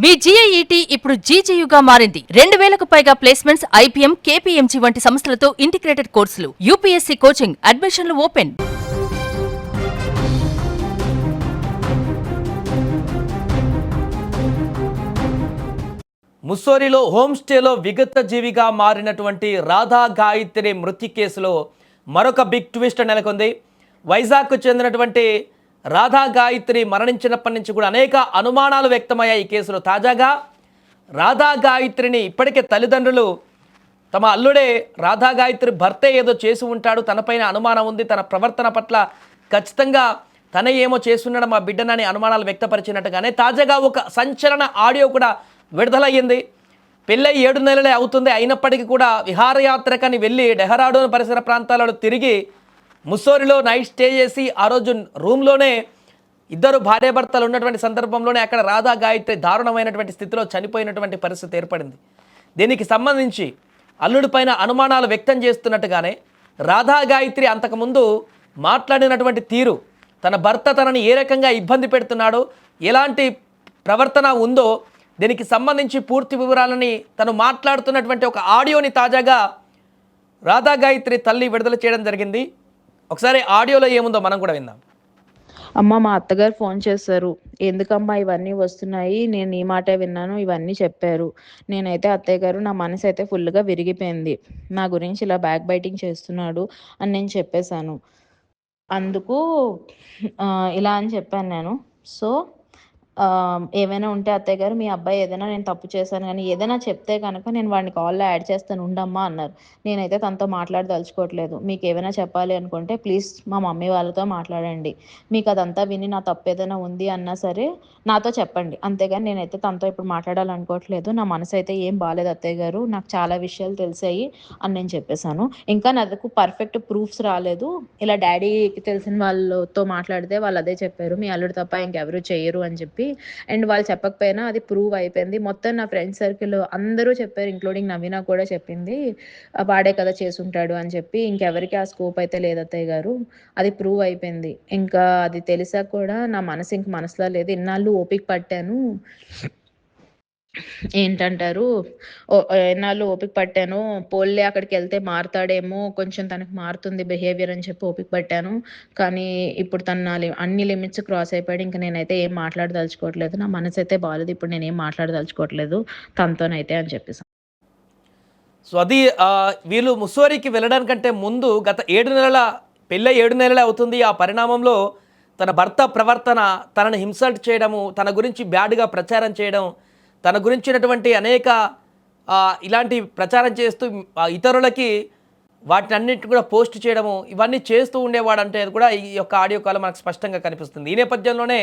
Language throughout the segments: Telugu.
మీ జీఐఈటీ ఇప్పుడు జీజేయుగా మారింది. 2000కు పైగా ప్లేస్మెంట్స్, ఐపీఎం, కేపీఎంజీ వంటి సంస్థలతో ఇంటిగ్రేటెడ్ కోర్సులు. యూపీఎస్సీ కోచింగ్, అడ్మిషన్లు ఓపెన్. ముస్సోరిలో హోంస్టేలో విగత జీవిగా మారినటువంటి రాధా గాయత్రి మృతి కేసులో మరొక బిగ్ ట్విస్ట్ నెలకొంది. వైజాగ్కు చెందినటువంటి రాధా గాయత్రి మరణించినప్పటి నుంచి కూడా అనేక అనుమానాలు వ్యక్తమయ్యాయి. ఈ కేసులో తాజాగా రాధా గాయత్రిని ఇప్పటికే తల్లిదండ్రులు తమ అల్లుడే రాధా గాయత్రి భర్తే ఏదో చేసి ఉంటాడు, తనపైన అనుమానం ఉంది, తన ప్రవర్తన పట్ల ఖచ్చితంగా తనే ఏమో చేస్తున్నాడు మా బిడ్డనని అనుమానాలు వ్యక్తపరిచినట్టుగానే తాజాగా ఒక సంచలన ఆడియో కూడా విడుదలయ్యింది. పెళ్ళై 7 నెలలే అవుతుంది, అయినప్పటికీ కూడా విహారయాత్రకని వెళ్ళి డెహ్రాడూన్ పరిసర ప్రాంతాలలో తిరిగి ముస్సోరిలో నైట్ స్టే చేసి ఆ రోజు రూమ్లోనే ఇద్దరు భార్యాభర్తలు ఉన్నటువంటి సందర్భంలోనే అక్కడ రాధా గాయత్రి దారుణమైనటువంటి స్థితిలో చనిపోయినటువంటి పరిస్థితి ఏర్పడింది. దీనికి సంబంధించి అల్లుడి పైన అనుమానాలు వ్యక్తం చేస్తున్నట్టుగానే రాధా గాయత్రి అంతకుముందు మాట్లాడినటువంటి తీరు, తన భర్త తనని ఏ రకంగా ఇబ్బంది పెడుతున్నాడో, ఎలాంటి ప్రవర్తన ఉందో దీనికి సంబంధించి పూర్తి వివరాలని తను మాట్లాడుతున్నటువంటి ఒక ఆడియోని తాజాగా రాధా గాయత్రి తల్లి విడుదల చేయడం జరిగింది. ఒకసారి ఆడియోలో ఏముందో మనం కూడా విందాం. అమ్మ, మా అత్తగారు ఫోన్ చేశారు. ఎందుకమ్మా ఇవన్నీ వస్తున్నాయి, నేను ఈ మాటే విన్నాను, ఇవన్నీ చెప్పారు. నేనైతే అత్తయ్య గారు, నా మనసు అయితే ఫుల్గా విరిగిపోయింది. నా గురించి ఇలా బ్యాక్ బైటింగ్ చేస్తున్నాడు అని నేను చెప్పేశాను. అందుకు ఇలా అని చెప్పాను నేను. సో ఏమైనా ఉంటే అత్తయ్య గారు, మీ అబ్బాయి ఏదైనా నేను తప్పు చేశాను కానీ ఏదైనా చెప్తే కనుక నేను వాడిని కాల్లో యాడ్ చేస్తాను ఉండమ్మా అన్నారు. నేనైతే తనతో మాట్లాడదలుచుకోవట్లేదు. మీకు ఏమైనా చెప్పాలి అనుకుంటే ప్లీజ్ మా మమ్మీ వాళ్ళతో మాట్లాడండి. మీకు అదంతా విని నా తప్పు ఏదైనా ఉంది అన్నా సరే నాతో చెప్పండి, అంతేగాని నేనైతే తనతో ఇప్పుడు మాట్లాడాలనుకోవట్లేదు. నా మనసు అయితే ఏం బాగాలేదు అత్తయ్య గారు, నాకు చాలా విషయాలు తెలిసాయి అని నేను చెప్పేశాను. ఇంకా నాకు పర్ఫెక్ట్ ప్రూఫ్స్ రాలేదు. ఇలా డాడీకి తెలిసిన వాళ్ళతో మాట్లాడితే వాళ్ళు అదే చెప్పారు, మీ అల్లుడు తప్ప ఇంకెవరు చేయరు అని చెప్పి. అండ్ వాళ్ళు చెప్పకపోయినా అది ప్రూవ్ అయిపోయింది. మొత్తం నా ఫ్రెండ్ సర్కిల్ అందరూ చెప్పారు, ఇంక్లూడింగ్ నవీన కూడా చెప్పింది, వాడే కదా చేసుంటాడు అని చెప్పి. ఇంకెవరికి ఆ స్కోప్ అయితే లేదు అత్తయ్య గారు, అది ప్రూవ్ అయిపోయింది. ఇంకా అది తెలిసాక కూడా నా మనసు ఇంక మనసులో లేదు. ఇన్నాళ్ళు ఓపిక పట్టాను, ఏంటంటారు, ఎన్నాళ్ళు ఓపిక పట్టాను, పోల్లే అక్కడికి వెళ్తే మారుతాడేమో, కొంచెం తనకు మారుతుంది బిహేవియర్ అని చెప్పి ఓపిక పట్టాను. కానీ ఇప్పుడు తన అన్ని లిమిట్స్ క్రాస్ అయిపోయాడు. ఇంకా నేనైతే ఏం మాట్లాడదలుచుకోవట్లేదు, నా మనసు అయితే బాగాలేదు, ఇప్పుడు నేనేం మాట్లాడదలుచుకోవట్లేదు తనతోనైతే అని చెప్పేసి. సో అది వీళ్ళు ముస్సోరికి వెళ్ళడానికంటే ముందు గత 7 నెలల పెళ్ళై 7 నెలలే అవుతుంది. ఆ పరిణామంలో తన భర్త ప్రవర్తన, తనని హింసల్ట్ చేయడము, తన గురించి బ్యాడ్గా ప్రచారం చేయడం, తన గురించినటువంటి అనేక ఇలాంటి ప్రచారం చేస్తూ ఇతరులకి వాటిని అన్నింటి కూడా పోస్ట్ చేయడము, ఇవన్నీ చేస్తూ ఉండేవాడంటే కూడా ఈ యొక్క ఆడియో కాల్ మనకు స్పష్టంగా కనిపిస్తుంది. ఈ నేపథ్యంలోనే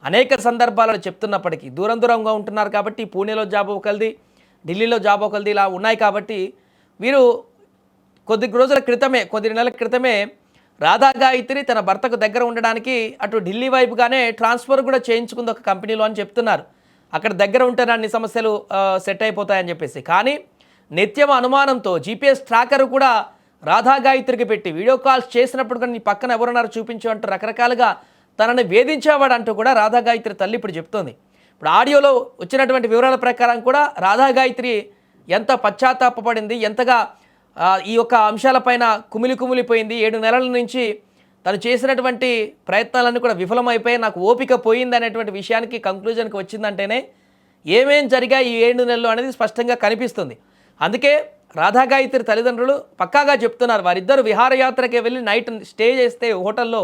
అనేక సందర్భాలలో చెప్తున్నప్పటికీ దూరంగా ఉంటున్నారు కాబట్టి, పూణేలో జాబ్ ఒకరిది, ఢిల్లీలో జాబ్ ఒకరిది, ఇలా ఉన్నాయి కాబట్టి వీరు కొద్ది నెలల క్రితమే రాధా గాయత్రి తన భర్తకు దగ్గర ఉండడానికి అటు ఢిల్లీ వైపుగానే ట్రాన్స్ఫర్ కూడా చేయించుకుంది ఒక కంపెనీలో అని చెప్తున్నారు. అక్కడ దగ్గర ఉంటేనే అన్ని సమస్యలు సెట్ అయిపోతాయని చెప్పేసి. కానీ నిత్యం అనుమానంతో జీపీఎస్ ట్రాకర్ కూడా రాధా గాయత్రికి పెట్టి వీడియో కాల్స్ చేసినప్పుడు కానీ నీ పక్కన ఎవరున్నారో చూపించు అంటూ రకరకాలుగా తనని వేధించేవాడు అంటూ కూడా రాధా గాయత్రి తల్లి ఇప్పుడు చెప్తోంది. ఇప్పుడు ఆడియోలో వచ్చినటువంటి వివరాల ప్రకారం కూడా రాధా గాయత్రి ఎంత పశ్చాత్తాపపడింది, ఎంతగా ఈ యొక్క అంశాలపైన కుమిలిపోయింది. 7 నెలల నుంచి తను చేసినటువంటి ప్రయత్నాలన్నీ కూడా విఫలమైపోయి నాకు ఓపిక పోయింది అనేటువంటి విషయానికి కంక్లూజన్కి వచ్చిందంటేనే ఏమేం జరిగా ఈ 7 నెలలు అనేది స్పష్టంగా కనిపిస్తుంది. అందుకే రాధా గాయత్రి తల్లిదండ్రులు పక్కాగా చెప్తున్నారు, వారిద్దరు విహారయాత్రకి వెళ్ళి నైట్ స్టే చేస్తే హోటల్లో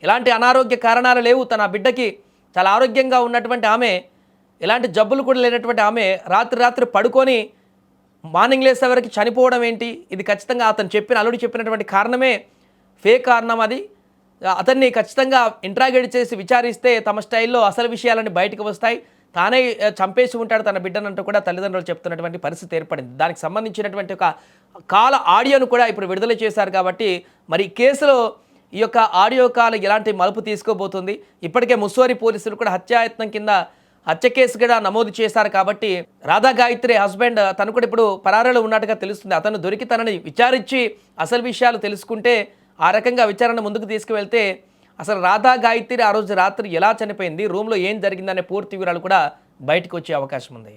ఎలాంటి అనారోగ్య కారణాలు లేవు, తన బిడ్డకి చాలా ఆరోగ్యంగా ఉన్నటువంటి ఆమె, ఎలాంటి జబ్బులు కూడా లేనటువంటి ఆమె రాత్రి పడుకొని మార్నింగ్ లేసే వరకు చనిపోవడం ఏంటి, ఇది ఖచ్చితంగా అతను అల్లుడు చెప్పినటువంటి కారణమే ఫేక్ కారణం. అది అతన్ని ఖచ్చితంగా ఇంట్రాగేట్ చేసి విచారిస్తే తమ స్టైల్లో అసలు విషయాలన్నీ బయటకు వస్తాయి, తానే చంపేసి ఉంటాడు తన బిడ్డనంటూ కూడా తల్లిదండ్రులు చెప్తున్నటువంటి పరిస్థితి ఏర్పడింది. దానికి సంబంధించినటువంటి ఒక కాల్ ఆడియోను కూడా ఇప్పుడు విడుదల చేశారు. కాబట్టి మరి కేసులో ఈ యొక్క ఆడియో కాల్ ఎలాంటి మలుపు తీసుకోబోతుంది. ఇప్పటికే ముస్సోరి పోలీసులు కూడా హత్యాయత్నం కింద హత్య కేసు కూడా నమోదు చేశారు. కాబట్టి రాధా గాయత్రి హస్బెండ్ తను కూడా ఇప్పుడు పరారీలో ఉన్నట్టుగా తెలుస్తుంది. అతను దొరికి తనని విచారించి అసలు విషయాలు తెలుసుకుంటే, ఆ రకంగా విచారణ ముందుకు తీసుకువెళ్తే అసలు రాధా గాయత్రి ఆ రోజు రాత్రి ఎలా చనిపోయింది, రూమ్లో ఏం జరిగిందనే పూర్తి వివరాలు కూడా బయటకు వచ్చే అవకాశం ఉంది?